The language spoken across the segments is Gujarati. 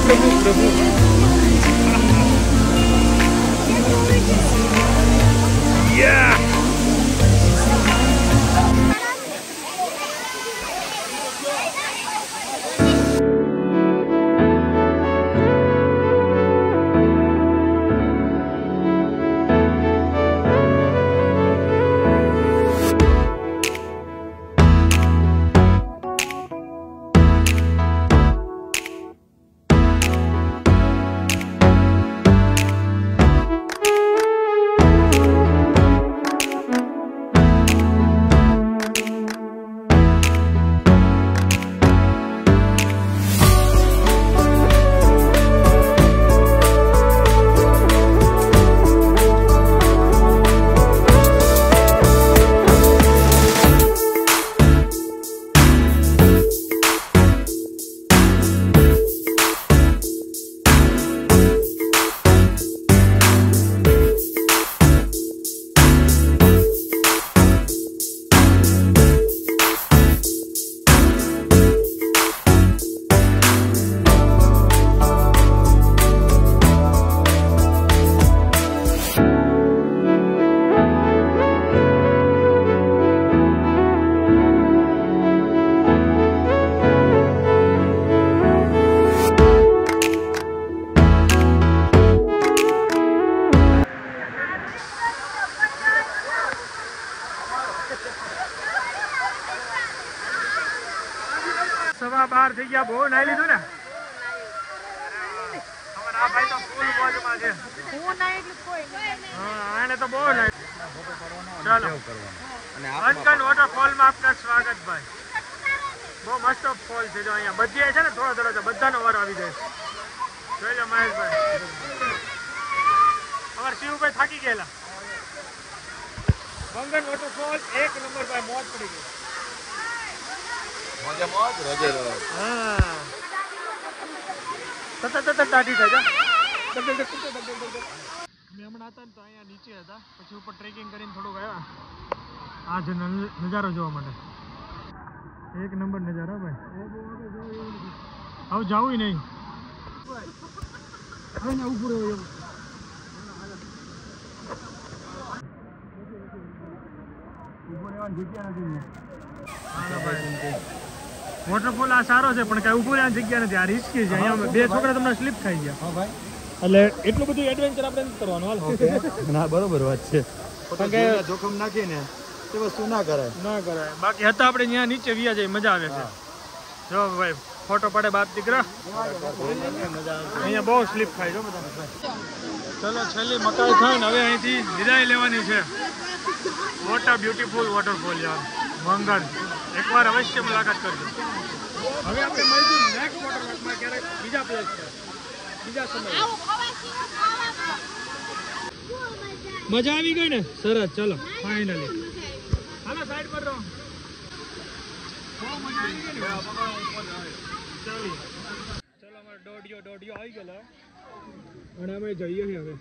प्रभु प्रभु सवा 12 થઈ ગયા બહુ નાઈ લીધું ને અમારા આ ભાઈ તો ફૂલ મોજમાં છે હું નાઈ એટલે કોઈ નહીં હા આને તો બહુ નાઈ ચાલો અને અનકન વોટરફોલ માં આપનું સ્વાગત ભાઈ બહુ મસ્ત ફોલ છે જો અહીંયા બધી છે ને થોડો થોડો બધાનો વારો આવી જાય જોઈ લો મહેશભાઈ અમાર શિવભાઈ થાકી ગયેલા બંગન વોટરફોલ 1 નંબર ભાઈ મોજ પડી ગઈ મોજે મોજ રોજે રોજ હા તત ટાટી થઈ જા મેં હમણાં હતા ને તો અહીંયા નીચે હતા પછી ઉપર ટ્રેકિંગ કરીને થોડુંક આવ્યા આ જે નજારો જોવા માટે 1 નંબર નજારો ભાઈ હવે જાવું નહીં હવે ને ઉપર એવું વોટરફોલ આ સારો છે પણ કઈ ઉભું રહેવાની જગ્યા નથી આ રિસ્કી છે અહીંયા બે છોકરા તમને સ્લીપ ખાઈ ગયા હા ભાઈ એટલે એટલું બધું એડવેન્ચર આપણે નથી કરવાનું હાલ ના બરોબર વાત છે પણ કે જોખમ નાખીને તે વસ્તુ ના કરાય બાકી હતા આપણે ત્યાં નીચે વ્યા જાય મજા આવે છે જો ભાઈ ફોટો પાડે બાપ દીકરા અહીંયા બહુ સ્લીપ ખાય જો બધા ચલો છેલ્લી મકાઈ થાય ને હવે અહીંથી વિદાય લેવાની છે વોટ અ બ્યુટીફુલ વોટરફોલ યાર મંગન એકવાર અવશ્ય મુલાકાત કરજો હવે આપણે મળીશું નેક્સ્ટ વોટરફોલમાં ક્યારેક બીજા પ્લેસ છે બીજા સમય મજા આવી ગઈ ને સરસ ચલો ફાઇનલી હાલો સાઈડ પર રહો બહુ મજા આવી ગઈ ને ચાલી ચલો અમારો દોડિયો આવી ગયેલા અને અમે જઈએ હવે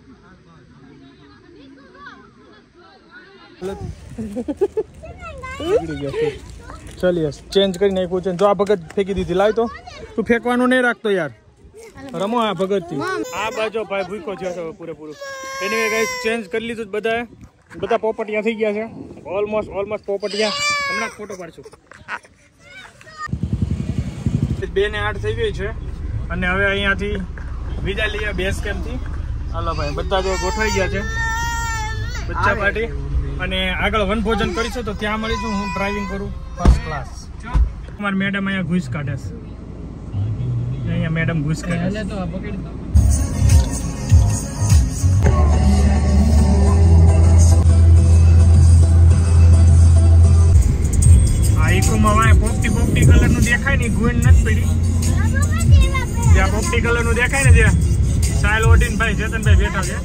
ચલિए चेंज કરી નાખ્યું છે જો આ ભગત ફેંકી દીધી લાવ તો તું ફેંકવાનું નહીં રાખતો યાર રમો આ ભગત થી આ બાજો ભાઈ ભૂકો છે પૂરેપૂરું એની ગાઈસ ચેન્જ કરી લીધું બધા પોપટિયા થઈ ગયા છે ઓલમોસ્ટ પોપટિયા હમણાં ફોટો પાડશું 2 ને 8 થઈ ગઈ છે અને હવે અહીંયાથી વિદાય લઈએ બેઝ કેમ્પ થી હાલો ભાઈ બધા જો ગોઠવાઈ ગયા છે બચ્ચા પાર્ટી અને આગળ વનભોજન કરીશું તો ત્યાં મળીશું હું ડ્રાઇવિંગ કરું ફર્સ્ટ ક્લાસ અમારી મેડમ અહીંયા ઘૂસ કાઢે છે અહીંયા મેડમ ઘૂસ કાઢે આ ઇકોમાં વાય પોપટી કલરનું દેખાય ને ગુણ નથી પડી જ્યાં પોપટી કલરનું દેખાય ને જ્યાં સાયલ ઓડીન ભાઈ ચેતનભાઈ બેઠા છે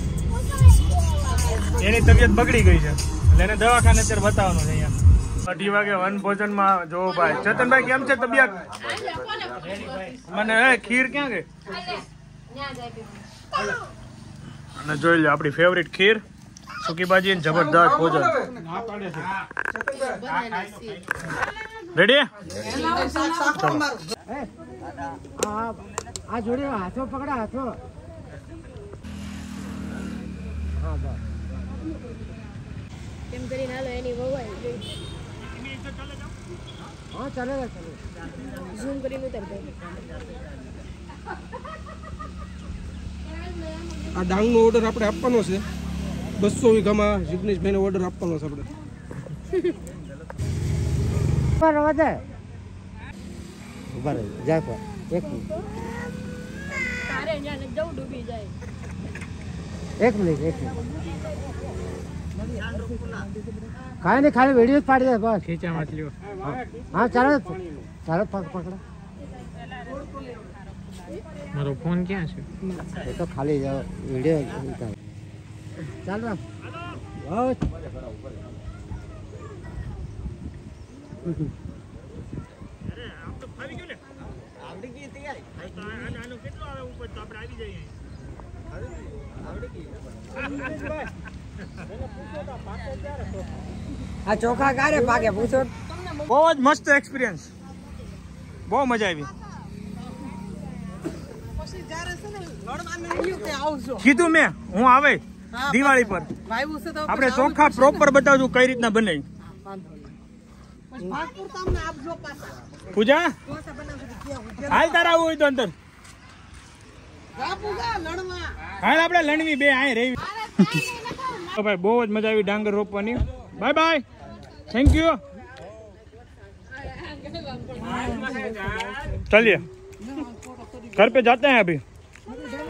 એની તબિયત બગડી ગઈ છે એને દવાખાને અત્યારે બતાવવાનું છે અહીંયા 2:30 વાગે વનભોજનમાં જો ભાઈ ચેતનભાઈ કેમ છે તબિયત મને ખીર ક્યાં ગઈ અને જોઈ લે આપણી ફેવરિટ ખીર સૂકી ભાજી અને જબરદસ્ત ભોજન રેડી આ જોડે હાથો પકડા હાથો. હા બસ કેમ કરીને હાલો એની વહુ આવી ગઈ. હા ચાલે ચાલે ઝૂમ કરીને ઉતાર દે. આ ડાંગનો ઓર્ડર આપણે આપવાનો છે 200 વીઘામાં જિગ્નેશભાઈને ઓર્ડર આપવાનો છે આપણે. ઉપર વધે ઉપર જા પર એક મિનિટ તારે અહીંયા ને જવું ડૂબી જાય. એક મિનિટ કાંઈ નહીં ખાલી વિડીયો જ પાડી દે બસ. ખીચા માછલીઓ. હા ચાલો ચાલો પકડા. મારો ફોન ક્યાં છે? એ તો ખાલી વિડીયો ચાલો આ ચોખા ક્યારે પાકે પૂછો. બહુ જ મસ્ત એક્સપિરિયન્સ, બહુ મજા આવી. કીધું મેં હું આવે દિવાળી પર આપણે ચોખા પ્રોપર બતાવજો કઈ રીતના બને. પૂજા હાલ તારા આવું હોય તો અંદર હાલ આપણે લણવી બે આય રહી. ભાઈ બહુ જ મજા આવી ડાંગર રોપવાની. Bye bye, thank you. चलिए घर पे जाते हैं अभी.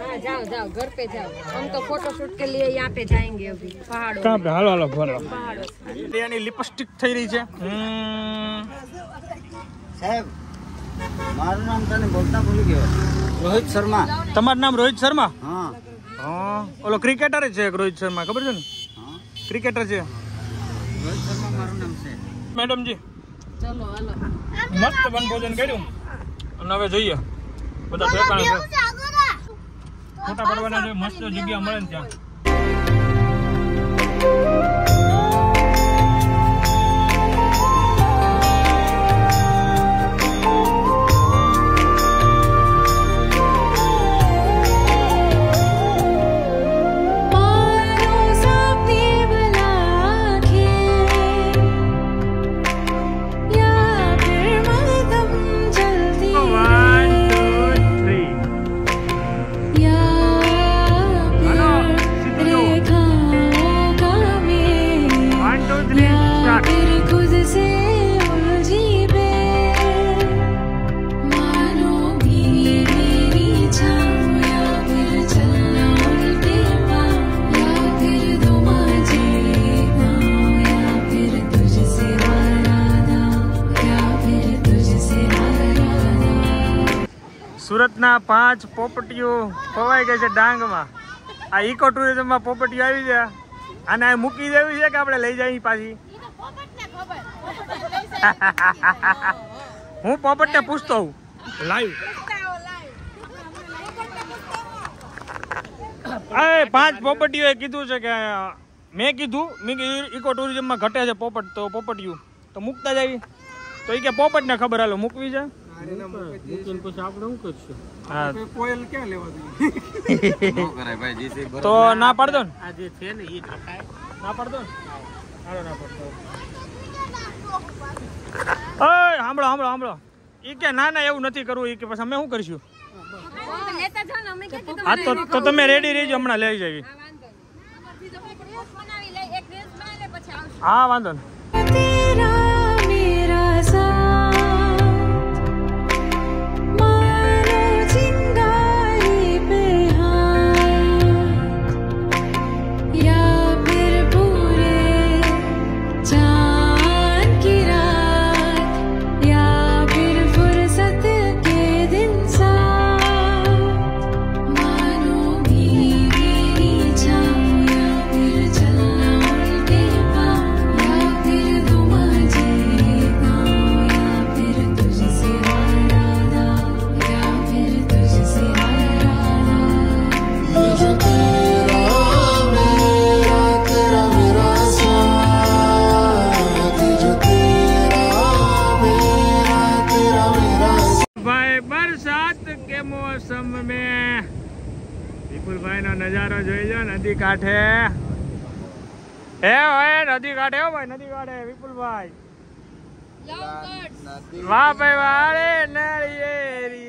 हाँ जाओ जाओ घर पे जाओ. हम तो फोटो शूट के लिए यहाँ पे जाएंगे अभी पहाड़ों. कहाँ पे? हालो हालो हालो. पहाड़ों. यानी लिपस्टिक થઈ રહી છે. સાહેબ મારું નામ તને બોલતા ભૂલી ગયો. રોહિત શર્મા. તમારું નામ રોહિત શર્મા? હા હા, ઓલો ક્રિકેટર જ છે રોહિત શર્મા, ખબર છે ને? હા ક્રિકેટર છે રોહિત શર્મા મારું નામ છે. મેડમ જી चलो हेलो. મસ્ત વનભોજન કર્યું અને હવે જોઈએ બધા ઠેકાણે છે. ફોટા પાડવાના જે મસ્ત જગ્યા મળે ને ત્યાં. સુરતના 5 પોપટીઓ ખવાઈ ગઈ છે ડાંગમાં. આ ઇકો ટુરિઝમમાં પોપટીઓ આવી છે, અને આ મૂકી દેવી છે કે આપણે લઈ જઈએ પાછી? હું પોપટને પૂછતો હું લાઈવ. 5 પોપટીઓએ કીધું છે કે મેં કીધું ઇકો ટુરિઝમમાં ઘટે છે પોપટ, તો પોપટીયું તો મૂકતા જ આવી. તો એ કે પોપટને ખબર, હાલો મૂકવી છે. તો ના પાડ દો ને, ના પાડ દો ને. સાંભળો સાંભળો સાંભળો, ઈ કે ના ના એવું નથી કરવું. ઈ કે પછી અમે શું કરીશું? હા તો તમે રેડી રહેજો, હમણાં લઈ જઈએ. હા વાંધો નહીં. मौसम में विपुल भाई नो नजारो જોઈ લો નદી કાંઠે ઓય નદી કાંઠે હો ભાઈ નદી કાંઠે વિપુલ ભાઈ વાહ ભાઈ વાહ રે નાળિયેરી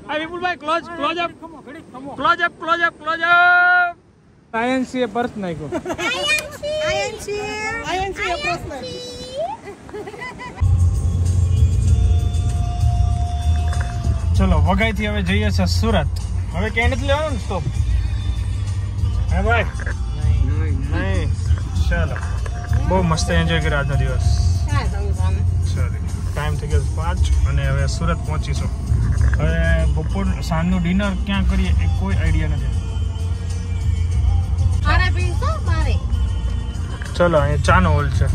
આ વિપુલ ભાઈ ક્લોઝ અપ આઈએનસી એ પર્સ નાખ્યો આઈએનસી એ પર્સ ચલો વઘાઈથી હવે જઈએ છે સુરત હવે ક્યાં નથી લેવાનું ને સ્ટોપ હે ભાઈ નહીં ચલો બહુ મસ્ત એન્જોય કર્યો આજનો દિવસ ચલો ટાઈમ થઈ ગયો 5 અને હવે સુરત પહોંચીશું હવે બપોર સાંજનું ડિનર ક્યાં કરીએ એ કોઈ આઈડિયા નથી ચલો અહીંયા ચાનો હોલ છે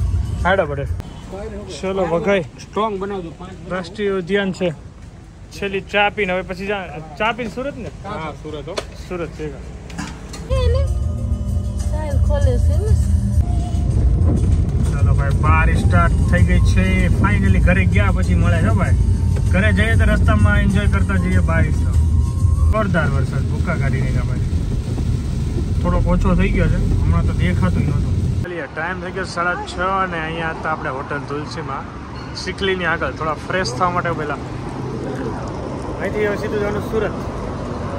હાડા પડે ચલો વઘાઈ સ્ટ્રોંગ બનાવજો રાષ્ટ્રીય ઉદ્યાન છે છેલ્લી ચા પીને હવે પછી ચા પીને સુરત ને હા સુરત હો સુરત છે ચાલો ભાઈ બાર સ્ટાર્ટ થઈ ગઈ છે ફાઇનલી ઘરે ગયા પછી મળે છે ભાઈ ઘરે જઈએ તો રસ્તામાં એન્જોય કરતા જઈએ બારિશ જોરદાર વરસાદ ભૂકા કાઢી નાખ્યા ભાઈ થોડોક ઓછો થઈ ગયો છે હમણાં તો દેખાતું નહોતું ટાઈમ થઈ ગયો 6:30 અને અહીંયા હતા આપણે હોટલ તુલસીમાં સિકલીની આગળ થોડા ફ્રેશ થવા માટે પહેલા અહીંથી હવે સીધું જવાનું સુરત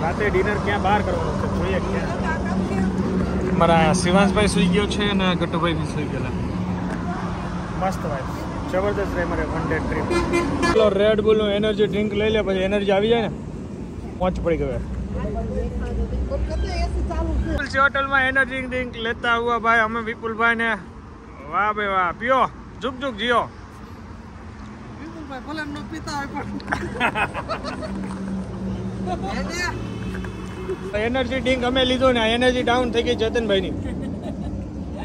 રાતે ડિનર ક્યાં બહાર કરવાનું છે જોઈએ ક્યાં મારા શિવાંશભાઈ સુઈ ગયો છે અને ગટુભાઈ બી સુઈ ગયેલા મસ્ત ભાઈ જબરદસ્ત રહે મારે વન ડે ટ્રીપ ચલો રેડ બુલનું એનર્જી ડ્રિંક લઈ લે પછી એનર્જી આવી જાય ને પહોંચ પડી ગયો હોટલમાં એનર્જી ડ્રિંક લેતા હુआ ભાઈ અમે વિપુલભાઈ ને વાહ ભાઈ વાહ પીઓ ઝુક ઝુક જીઓ ભલે ન પીતા હોય પણ એનર્જી ડ્રિંક અમે લીધો ને એનર્જી ડાઉન થઈ ગઈ ચેતનભાઈ ની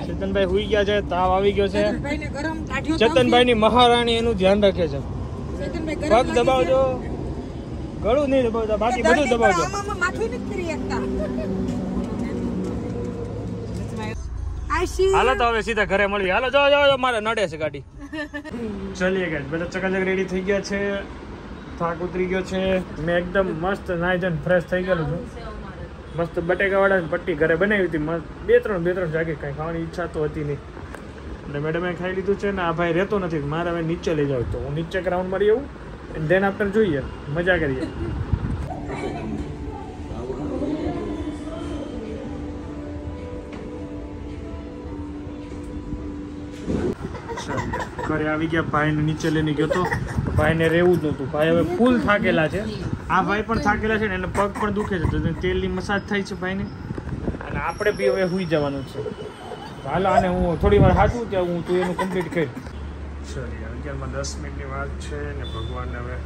ચેતનભાઈ હુઈ ગયા છે તાવ આવી ગયો છે ચેતનભાઈ ની મહારાણી એનું ધ્યાન રાખે છે પગ દબાવજો ગળું નહીં દબાવતા બાકી બધું દબાવજો હાલો તો હવે સીધા ઘરે મળીએ હાલો જો મારે નડે છે ગાડી ચલીએ ગયા બધા ચકાચક રેડી થઈ ગયા છે થાક ઉતરી ગયો છે મેં એકદમ મસ્ત નાઈ ધોઈને ફ્રેશ થઈ ગયેલું છું મસ્ત બટેકાવાળાની પટ્ટી ઘરે બનાવી હતી મસ્ત બે ત્રણ જાગે કાંઈ ખાવાની ઈચ્છા તો હતી નહીં એટલે મેડમે ખાઈ લીધું છે ને આ ભાઈ રહેતો નથી મારે હવે નીચે લઈ જાવ તો હું નીચે ગ્રાઉન્ડ મારી આવું ધેન આફ્ટર જોઈએ મજા કરીએ ઘરે આવી ગયા ભાઈને નીચે લઈને ગયો તો ભાઈને રહેવું જ નહોતું ભાઈ હવે ફૂલ થાકેલા છે આ ભાઈ પણ થાકેલા છે ને એને પગ પણ દુખે છે તો તેલની મસાજ થાય છે ભાઈને અને આપણે બી હવે સુઈ જવાનું છે હાલો આને હું થોડી વાર હાચું ત્યાં હું તું એનું કમ્પ્લીટ કરી સરી 11:10 મિનિટની વાત છે ને ભગવાનને હવે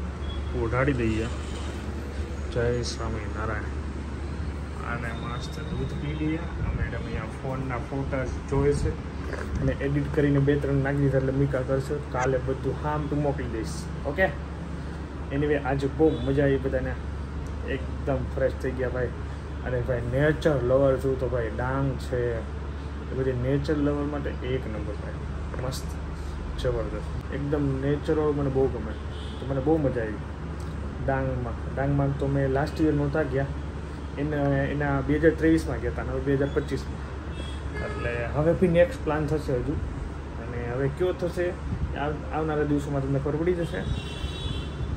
ઓઢાડી દઈએ જય સ્વામિનારાયણ અને મસ્ત દૂધ પી લઈએ મેડમ અહીંયા ફોનના ફોટા જોવે છે અને એડિટ કરીને 2-3 નાખી દીધા એટલે મીકા કરશે કાલે બધું હામ તું મોકલી દઈશ ઓકે એનીવે આજે બહુ મજા આવી બધાને એકદમ ફ્રેશ થઈ ગયા ભાઈ અને ભાઈ નેચર લવર છું તો ભાઈ ડાંગ છે એ બધી નેચર લવર માટે એક નંબર ભાઈ મસ્ત જબરદસ્ત એકદમ નેચરલ મને બહુ ગમે તો મને બહુ મજા આવી ડાંગમાં તો મેં લાસ્ટ યર નહોતા ગયા એના 2023માં ગયા હતા હવે 2025માં એટલે હવે બી નેક્સ્ટ પ્લાન થશે હજુ અને હવે કયો થશે આવનારા દિવસોમાં તમને ખબર પડી જશે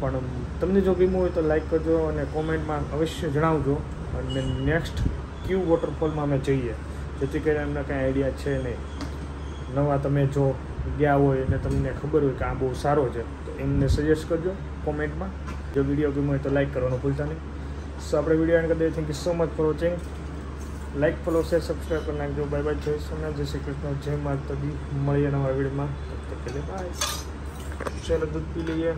પણ તમને જો ગમ્યું હોય તો લાઈક કરજો અને કોમેન્ટમાં અવશ્ય જણાવજો અને નેક્સ્ટ ક્યુ વોટરફોલમાં અમે જઈએ જેથી કરીને અમને કાંઈ આઈડિયા છે નહીં નવા તમે જો ગયા હોય અને તમને ખબર હોય કે આ બહુ સારો છે તો એમને સજેસ્ટ કરજો કોમેન્ટમાં જો વિડીયો ગમ્યો હોય તો લાઈક કરવાનું ભૂલતા નહીં સો આપણે વિડીયો એન્ડ કરી દઈએ thank you so much for watching like follow share subscribe કરી નાખજો બાય બાય જય સોમનાથ જય શ્રી કૃષ્ણ જય માતાજી મળીએ નવા વિડીયોમાં તબ તક કે લીએ બાય ચલો દૂધ પી લઈએ